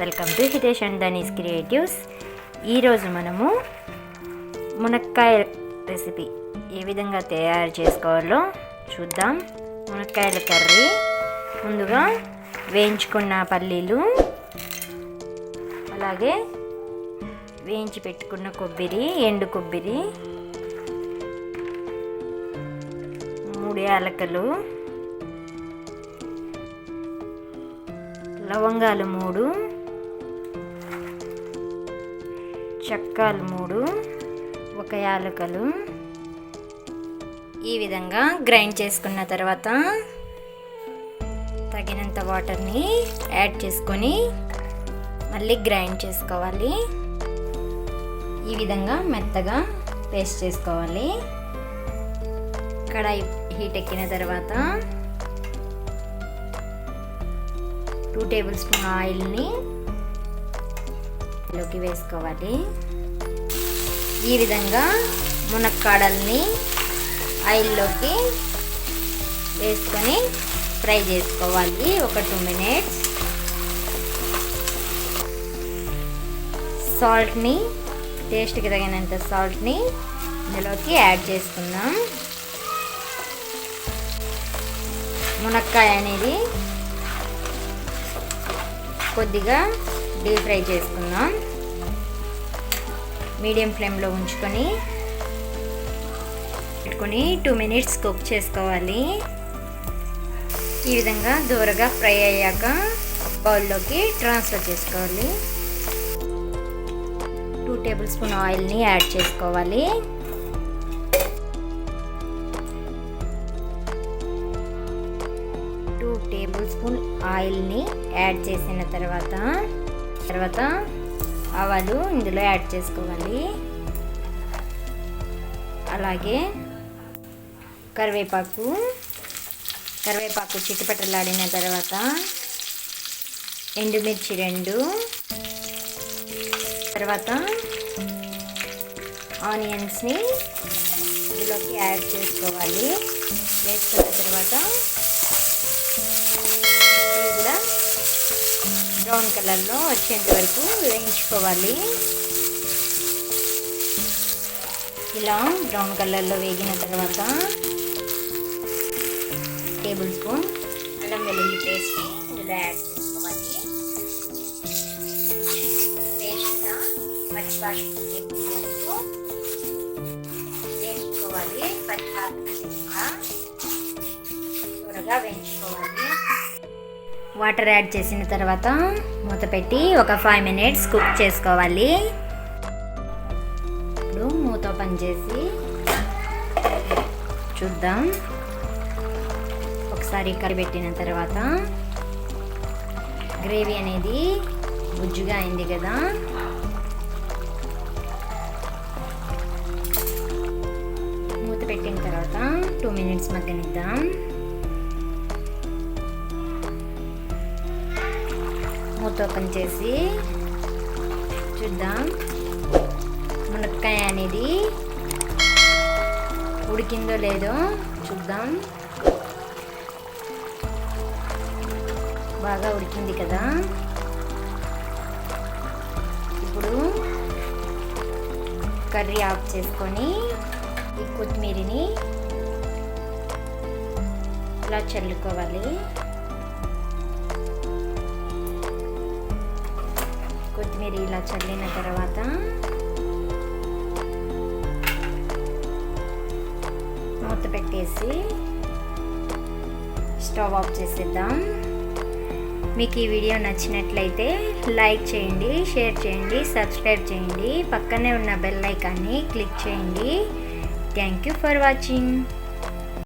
Welcome to Hitesh and Danish creatives. ఈరోజు మనము మునక్కాయ రెసిపీ ఏ విధంగా తయారు చేసుకోవాలో చూద్దాం. మునక్కాయల కర్రీ, ముందుగా వేయించుకున్న పల్లీలు, అలాగే వేయించి పెట్టుకున్న కొబ్బరి, ఎండు కొబ్బరి, 3 యాలకులు, లవంగాలు 3, చెక్కలు 3, 1 యాలకులు. ఈ విధంగా గ్రైండ్ చేసుకున్న తర్వాత తగినంత వాటర్ని యాడ్ చేసుకొని మళ్ళీ గ్రైండ్ చేసుకోవాలి. ఈ విధంగా మెత్తగా పేస్ట్ చేసుకోవాలి. కడాయి హీట్ ఎక్కిన తర్వాత 2 టేబుల్ స్పూన్ ఆయిల్ని లోకి వేసుకోవాలి. ఈ విధంగా మునక్కాడల్ని ఆయిల్లోకి వేసుకొని ఫ్రై చేసుకోవాలి ఒక 2 మినిట్స్. సాల్ట్ని, టేస్ట్కి తగినంత సాల్ట్ని ఇందులోకి యాడ్ చేసుకుందాం. మునక్కాయ అనేది కొద్దిగా డీప్ ఫ్రై చేసుకుందాం. మీడియం ఫ్లేమ్లో ఉంచుకొని 2 మినిట్స్ కుక్ చేసుకోవాలి. ఈ విధంగా దూరగా ఫ్రై అయ్యాక బౌల్లోకి ట్రాన్స్ఫర్ చేసుకోవాలి. 2 టేబుల్ స్పూన్ ఆయిల్ని యాడ్ చేసుకోవాలి. టేబుల్ స్పూన్ ఆయిల్ని యాడ్ చేసిన తర్వాత ఆవాలు ఇందులో యాడ్ చేసుకోవాలి. అలాగే కరివేపాకు చిటపటలాడిన తర్వాత ఎండుమిర్చి 2, తర్వాత ఆనియన్స్ని ఇందులోకి యాడ్ చేసుకోవాలి. వేసుకున్న తర్వాత ఇవి కూడా బ్రౌన్ కలర్లో వచ్చేంత వరకు వేయించుకోవాలి. ఇలా బ్రౌన్ కలర్లో వేగిన తర్వాత టేబుల్ స్పూన్ అల్లం వెల్లుల్లి పేస్ట్ని ఇందులో యాడ్ చేసుకోవాలి. పేస్ట్గా పచ్చివాసన వేయించుకోవాలి. పచ్చివాసన త్వరగా వేయించుకోవాలి. వాటర్ యాడ్ చేసిన తర్వాత మూత పెట్టి ఒక 5 మినిట్స్ కుక్ చేసుకోవాలి. ఇప్పుడు మూత ఓపెన్ చేసి చూద్దాం. ఒకసారి కలిపెట్టిన తర్వాత గ్రేవీ అనేది గుజ్జుగా అయింది కదా. మూత పెట్టిన తర్వాత 2 మినిట్స్ మగ్గనిద్దాం. మూత ఓపెన్ చేసి చూద్దాం. మునక్కాయ అనేది ఉడికిందో లేదో చూద్దాం. బాగా ఉడికింది కదా. ఇప్పుడు కర్రీ ఆఫ్ చేసుకొని ఈ కొత్తిమీరని ఇలా చల్లుకోవాలి. కొత్తిమీర ఇలా చల్లిన తర్వాత మూత పెట్టేసి స్టవ్ ఆఫ్ చేసేద్దాం. మీకు ఈ వీడియో నచ్చినట్లయితే లైక్ చేయండి, షేర్ చేయండి, సబ్స్క్రైబ్ చేయండి. పక్కనే ఉన్న బెల్ ఐకాన్ని క్లిక్ చేయండి. Thank you for watching.